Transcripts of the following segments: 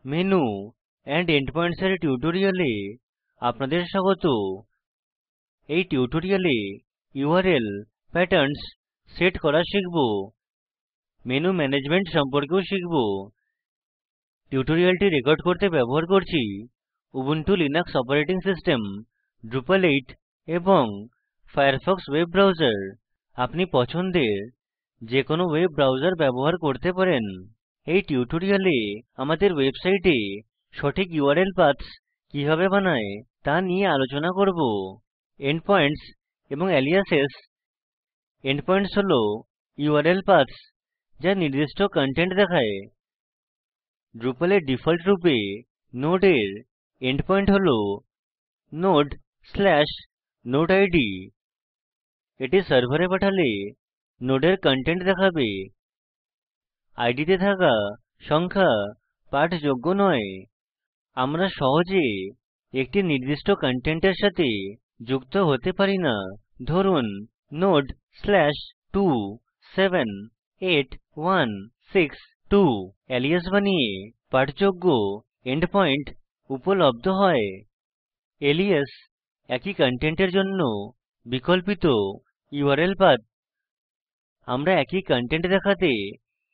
Menu and এন্ডপয়েন্টস এর টিউটোরিয়ালে আপনাদের স্বাগত। এই টিউটোরিয়ালে ইউআরএল প্যাটার্নস সেট করা শিখব। মেনু ম্যানেজমেন্ট সম্পর্কেও শিখব। টিউটোরিয়ালটি রেকর্ড করতে ব্যবহার করছি Ubuntu Linux operating system, drupal 8 এবং ফায়ারফক্স ওয়েব ব্রাউজার। আপনি পছন্দের যে কোনো ওয়েব ব্রাউজার ব্যবহার করতে পারেন। এই টিউটোরিয়ালে আমাদের ওয়েবসাইটে সঠিক ইউআরএল পাথস কিভাবে বানায় তা নিয়ে আলোচনা করব। এন্ডপয়েন্টস এবং এলিয়াসেস। এন্ডপয়েন্টস হল ইউআরএল পাথস যা নির্দিষ্ট কন্টেন্ট দেখায়। drupal এর ডিফল্ট রূপে নোডের এন্ডপয়েন্ট হল node/node: এটি সার্ভারে পাঠালে নোডের কন্টেন্ট দেখাবে। আইডি তে থাকা সংখ্যা পাঠযোগ্য নয়। আমরা সহজে একটি নির্দিষ্ট কন্টেন্টের সাথে যুক্ত হতে পারি না। ধরুন node/278162 এলিয়াস বানিয়ে পাঠযোগ্য এন্ডপয়েন্ট উপলব্ধ হয়। এলিয়াস একই কন্টেন্টের জন্য বিকল্পিত ইউআরএল পাথ। আমরা একই কন্টেন্ট দেখাতে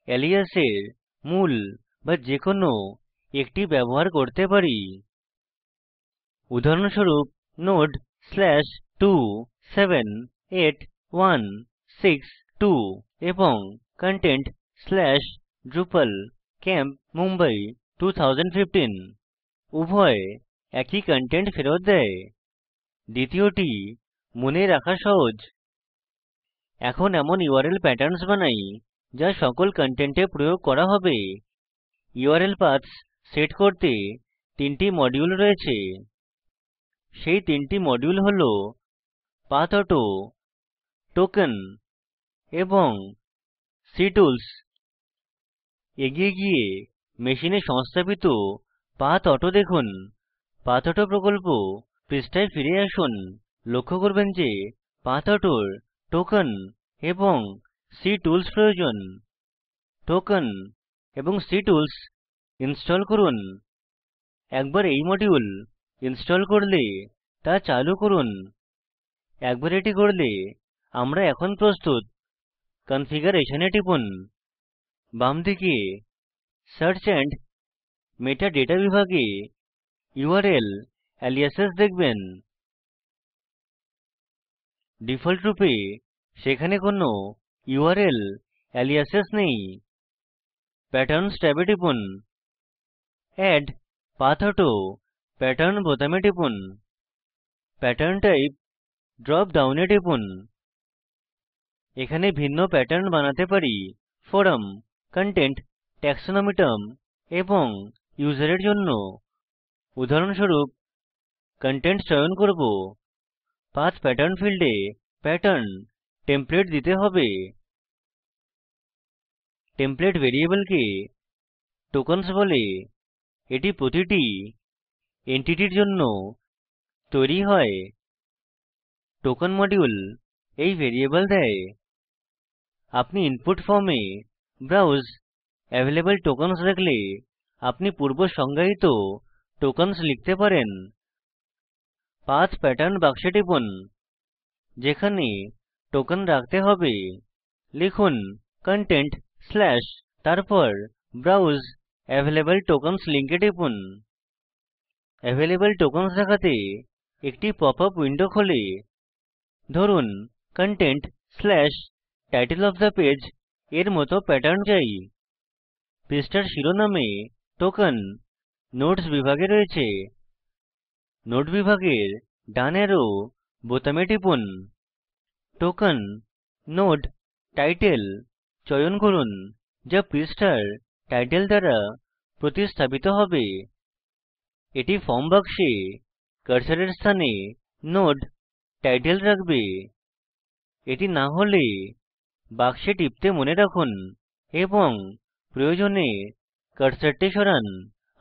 এলিয়াসের মূল বা যে কোনো একটি ব্যবহার করতে পারি। উদাহরণস্বরূপ node/278162 এবং content/drupal camp mumbai 2015 উভয় একই কন্টেন্ট ফেরৎ দেয়। দ্বিতীয়টি মনে রাখা সহজ। এখন এমন ইউআরএল প্যাটার্নস বানাই যা সকল কন্টেন্টে প্রয়োগ করা হবে। ইউআরএল পাথস সেট করতে তিনটি মডিউল রয়েছে। সেই তিনটি মডিউল হল pathauto, token এবং ctools। এগিয়ে গিয়ে মেশিনে সংস্থাপিত pathauto দেখুন। pathauto প্রকল্প পৃষ্ঠায় ফিরে আসুন। লক্ষ্য করবেন যে pathauto এর token এবং ctools প্রয়োজন। token এবং ctools ইনস্টল করুন। একবার এই মডিউল ইনস্টল করলে তা চালু করুন। একবার এটি করলে আমরা এখন প্রস্তুত। কনফিগারেশন এ টিপুন। বাম দিকে সার্চ এন্ড মেটাডাটা বিভাগে ইউআরএল এলিয়াসেস দেখবেন। ডিফল্টরূপে সেখানে কোনো ইউআরএল এলিয়াসেস নেই। প্যাটার্নস ট্যাবে টিপুন। এড pathauto প্যাটার্ন বোতামে টিপুন। প্যাটার্ন টাইপ ড্রপ ডাউনে টিপুন। এখানে ভিন্ন প্যাটার্ন বানাতে পারি। ফোরাম, কন্টেন্ট, ট্যাক্সোনমি টার্ম এবং ইউজারের জন্য। উদাহরণস্বরূপ কন্টেন্ট চয়ন করব। পাথ প্যাটার্ন ফীল্ডে প্যাটার্ন টেমপ্লেট দিতে হবে। টেমপ্লেট ভ্যারিয়েবলকে টোকেনস বলে। এটি প্রতিটি এন্টিটির জন্য তৈরী হয়। টোকেন মডিউল এই ভ্যারিয়েবল দেয়। আপনি ইনপুট ফর্মে ব্রাউজ অ্যাভেইলেবল টোকেনস দেখলে আপনি পূর্ব সংজ্ঞায়িত টোকেনস লিখতে পারেন। পাথ প্যাটার্ন বাক্সে টিপুন। যেখানে টোকেন রাখতে হবে লিখুন content/ তারপর ব্রাউজ অ্যাভেইলেবল টোকেনস লিঙ্কে টিপুন। অ্যাভেইলেবল টোকেনস দেখাতে একটি পপ আপ উইন্ডো খোলে। ধরুন content/title of the page এর মত প্যাটার্ন চাই। পৃষ্ঠার শিরোনামে টোকেন নোডস বিভাগে রয়েছে। নোড বিভাগের ডান অ্যারো বোতামে টিপুন। টোকেন নোড টাইটেল চয়ন করুন যা পৃষ্ঠার টাইটেল দ্বারা প্রতিস্থাপিত হবে। এটি ফর্ম বাক্সে কার্সারের স্থানে নোড টাইটেল রাখবে। এটি না হলে বাক্সে টিপতে মনে রাখুন এবং প্রয়োজনে কার্সারটি সরান।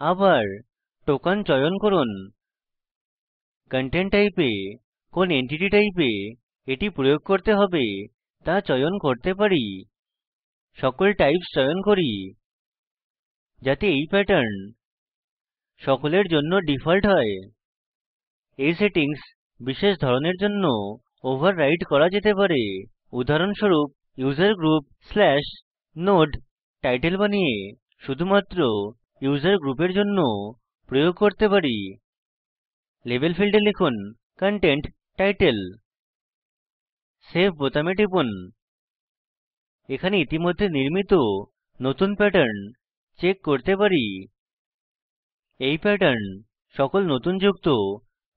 আবার টোকেন চয়ন করুন। কন্টেন্ট টাইপে কোন এন্টিটি টাইপে এটি প্রয়োগ করতে হবে তা চয়ন করতে পারি। সকল টাইপস চয়ন করি যাতে এই প্যাটার্ন সকলের জন্য ডিফল্ট হয়। এই সেটিংস বিশেষ ধরনের জন্য ওভাররাইড করা যেতে পারে। উদাহরণস্বরূপ ইউজার গ্রুপ /node টাইটেল বানিয়ে শুধুমাত্র ইউজার গ্রুপের জন্য প্রয়োগ করতে পারি। লেবেল ফীল্ডে লিখুন কন্টেন্ট টাইটেল, সেভ বোতামে টিপুন। এখানে ইতিমধ্যে নির্মিত নতুন প্যাটার্ন চেক করতে পারি। এই প্যাটার্ন সকল নতুন যুক্ত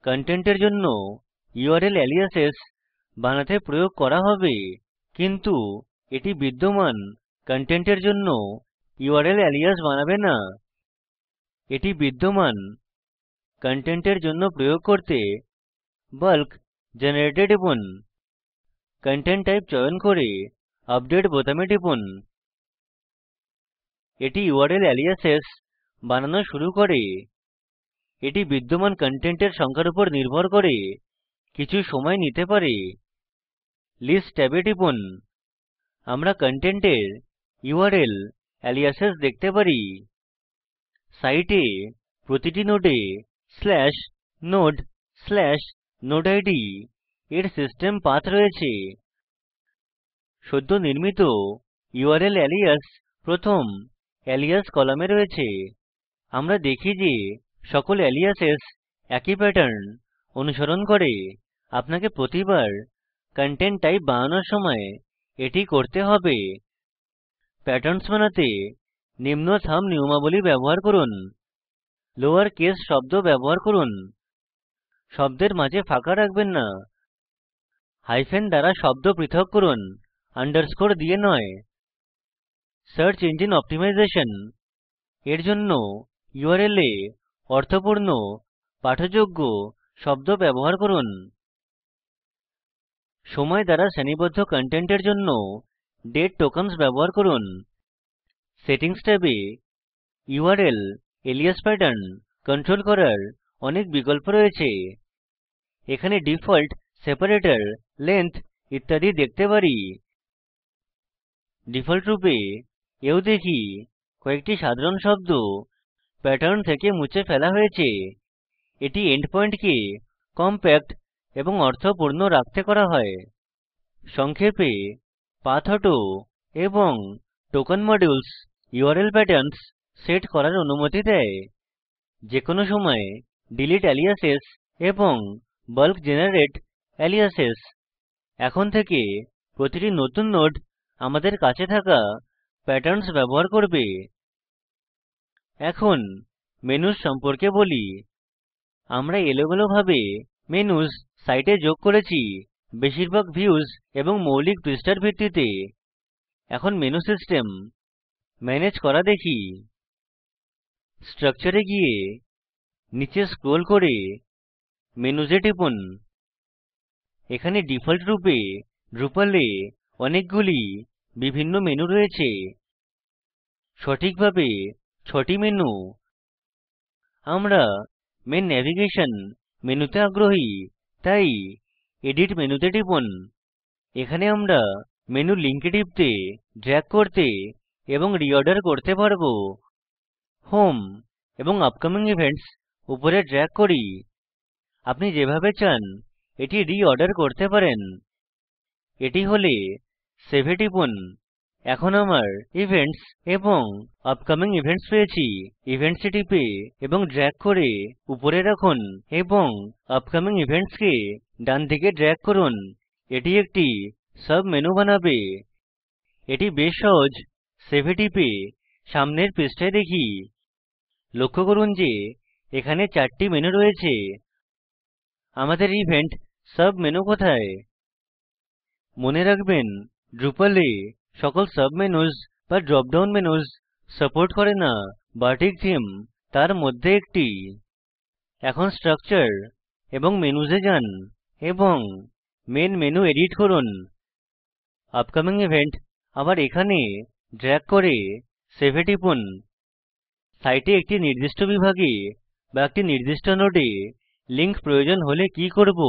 কন্টেন্টের জন্য ইউআরএল এলিয়াসেস বানাতে প্রয়োগ করা হবে, কিন্তু এটি বিদ্যমান কন্টেন্টের জন্য ইউআরএল এলিয়াস বানাবে না। এটি বিদ্যমান কন্টেন্টের জন্য প্রয়োগ করতে বাল্ক জেনারেটর এ টিপুন। কন্টেন্ট টাইপ চয়ন করে আপডেট বোতামে টিপুন। এটি ইউআরএল এলিয়াসেস বানানো শুরু করে। এটি বিদ্যমান কন্টেন্টের সংখ্যার উপর নির্ভর করে কিছু সময় নিতে পারে। লিস্ট ট্যাবে টিপুন। আমরা কন্টেন্টের ইউআরএল এলিয়াসেস দেখতে পারি। সাইটে প্রতিটি নোডে /node/nodeid এর সিস্টেম পাথ রয়েছে। সদ্য নির্মিত ইউআরএল এলিয়াস প্রথম এলিয়াস কলামে রয়েছে। আমরা দেখি যে সকল এলিয়াসেস একই প্যাটার্ন অনুসরণ করে। আপনাকে প্রতিবার কন্টেন্ট টাইপ বানানোর সময় এটি করতে হবে। প্যাটার্নস বানাতে নিম্ন থাম্ব নিয়মাবলী ব্যবহার করুন। লোয়ার কেস শব্দ ব্যবহার করুন। শব্দের মাঝে ফাঁকা রাখবেন না। হাইফেন দ্বারা শব্দ পৃথক করুন, আন্ডারস্কোর দিয়ে নয়। সার্চ ইঞ্জিন অপ্টিমাইজেশন এর জন্য ইউআরএল এ অর্থপূর্ণ পাঠযোগ্য শব্দ ব্যবহার করুন। সময় দ্বারা শ্রেণীবদ্ধ কন্টেন্টের জন্য ডেট টোকেনস ব্যবহার করুন। সেটিংস ট্যাবে ইউআরএল এলিয়াস প্যাটার্ন কন্ট্রোল করার অনেক বিকল্প রয়েছে। এখানে ডিফল্ট, সেপারেটর, লেংথ ইত্যাদি দেখতে পারি। ডিফল্ট রূপে এও দেখি কয়েকটি সাধারণ শব্দ প্যাটার্ন থেকে মুছে ফেলা হয়েছে। এটি এন্ড পয়েন্টকে কম্প্যাক্ট এবং অর্থপূর্ণ রাখতে করা হয়। সংক্ষেপে, পাথ অটো এবং token modules URL patterns set করার অনুমতি দেয়। যে কোনো সময় ডিলিট এলিয়াসেস এবং বাল্ক জেনারেট এলিয়াসেস। এখন থেকে প্রতিটি নতুন নোড আমাদের কাছে থাকা প্যাটার্নস ব্যবহার করবে। এখন মেনুস সম্পর্কে বলি। আমরা এলোমেলোভাবে মেনুস সাইটে যোগ করেছি, বেশিরভাগ ভিউজ এবং মৌলিক পৃষ্ঠার ভিত্তিতে। এখন মেনু সিস্টেম ম্যানেজ করা দেখি। স্ট্রাকচারে গিয়ে নিচে স্ক্রোল করে মেনুস এ টিপুন। এখানে ডিফল্ট রূপে ড্রুপাল এ অনেকগুলি বিভিন্ন মেনু রয়েছে। সঠিকভাবে 6টি মেনু। আমরা মেন নেভিগেশন মেনুতে আগ্রহী, তাই এডিট মেনুতে টিপুন। এখানে আমরা মেনু লিঙ্কে টিপতে, ড্রেগ করতে এবং রিঅর্ডার করতে পারবো। হোম এবং আপকামিং ইভেন্টস উপরে ড্রেগ করি। আপনি যেভাবে চান এটি রিঅর্ডার করতে পারেন। এটি হলে সেভ এ টিপুন। এখন আমার ইভেন্টস এবং আপকামিং ইভেন্টস পেয়েছি। ইভেন্টস এ টিপে এবং ড্রেগ করে উপরে রাখুন এবং আপকামিং ইভেন্টস কে ডান দিকে ড্রেগ করুন। এটি একটি সাব মেনু বানাবে। এটি বেশ সহজ। সেভ এ টিপে সামনের পৃষ্ঠায় দেখি। লক্ষ্য করুন যে এখানে 4টি মেনু রয়েছে। আমাদের ইভেন্ট সাব মেনু কোথায়? মনে রাখবেন, ড্রুপাল এ সকল সাব মেনুস বা ড্রপ ডাউন মেনুস সাপোর্ট করে না। বার্টিক থিম তার মধ্যে একটি। এখন স্ট্রাকচার এবং মেনুস এ যান এবং মেন মেনু এডিট করুন। আপকামিং ইভেন্ট আবার এখানে ড্রেগ করে সেভ এ টিপুন। সাইটে একটি নির্দিষ্ট বিভাগে বা একটি নির্দিষ্ট নোডে লিঙ্ক প্রয়োজন হলে কি করব?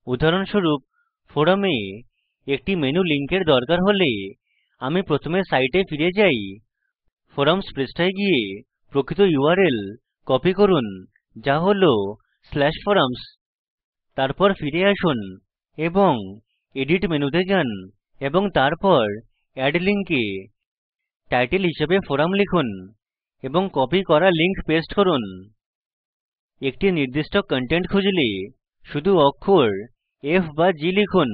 উদাহরণস্বরূপ, ফোরামে একটি মেনু লিঙ্কের দরকার হলে আমি প্রথমে সাইটে ফিরে যাই, ফোরামস পৃষ্ঠায় গিয়ে প্রকৃত ইউআরএল কপি করুন যা হলো /forums, তারপর ফিরে আসুন এবং edit মেনুতে যান এবং তারপর add link এ টাইটেল হিসাবে forum লিখুন এবং কপি করা link paste করুন। একটি নির্দিষ্ট content খুঁজলে শুধু অক্ষর f বা g লিখুন,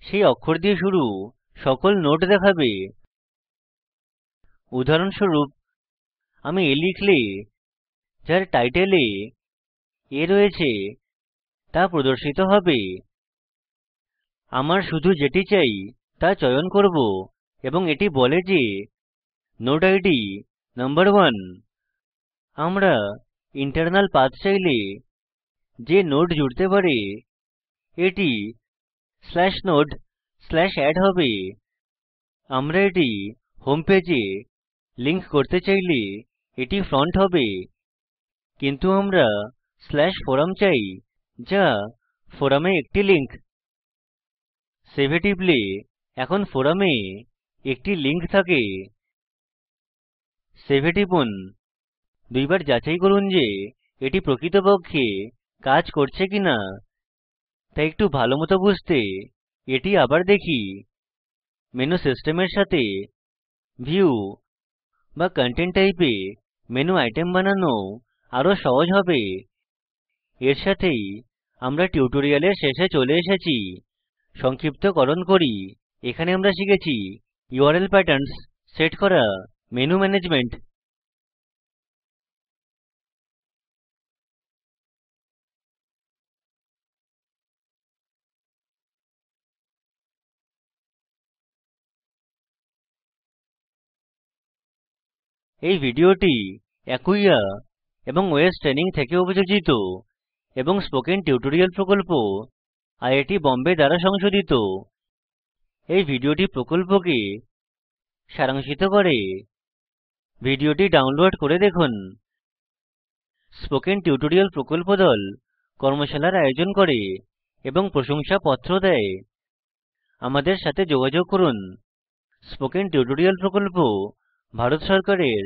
সেই অক্ষর দিয়ে শুরু সকল নোড দেখাবে। উদাহরণস্বরূপ আমি a লিখলে যার টাইটেলে a রয়েছে তা প্রদর্শিত হবে। আমার শুধু যেটি চাই তা চয়ন করব এবং এটি বলে যে node id number 1। আমরা internal path চাইলে যে node জুড়তে পারে এটি /node/add হবে। আমরা এটি হোম পেজে লিঙ্ক করতে চাইলে এটি front হবে, কিন্তু আমরা /forum চাই যা forum এ একটি লিঙ্ক। save এ টিপলে এখন forum এ একটি লিঙ্ক থাকে। save এ টিপুন, দুইবার যাচাই করুন যে এটি প্রকৃতপক্ষে কাজ করছে কিনা। তাই একটু ভালোমত বুঝতে এটি আবার দেখি। মেনু সিস্টেমের সাথে view বা content type এ মেনু আইটেম বানানো আরো সহজ হবে। এর সাথেই আমরা টিউটোরিয়ালের শেষে চলে এসেছি। সংক্ষিপ্তকরণ করি, এখানে আমরা শিখেছি url patterns সেট করা, মেনু ম্যানেজমেন্ট, এই ভিডিওটি acquia এবং ওএস ট্রেনিং থেকে অভিযোজিত এবং স্পোকেন টিউটোরিয়াল প্রকল্প আইআইটি বোম্বে দ্বারা সংশোধিত। এই ভিডিওটি প্রকল্পকে সারাংশিত করে। ভিডিওটি ডাউনলোড করে দেখুন। স্পোকেন টিউটোরিয়াল প্রকল্প দল কর্মশালার আয়োজন করে এবং প্রশংসাপত্র দেয়। আমাদের সাথে যোগাযোগ করুন। স্পোকেন টিউটোরিয়াল প্রকল্প ভারত সরকারের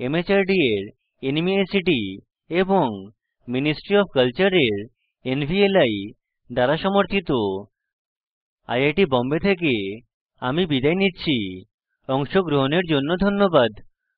MHRD এর NMEICT এবং মিনিস্ট্রি অফ কালচারের NVLI দ্বারা সমর্থিত। আইআইটি বোম্বে থেকে আমি বিদায় নিচ্ছি। অংশগ্রহণের জন্য ধন্যবাদ।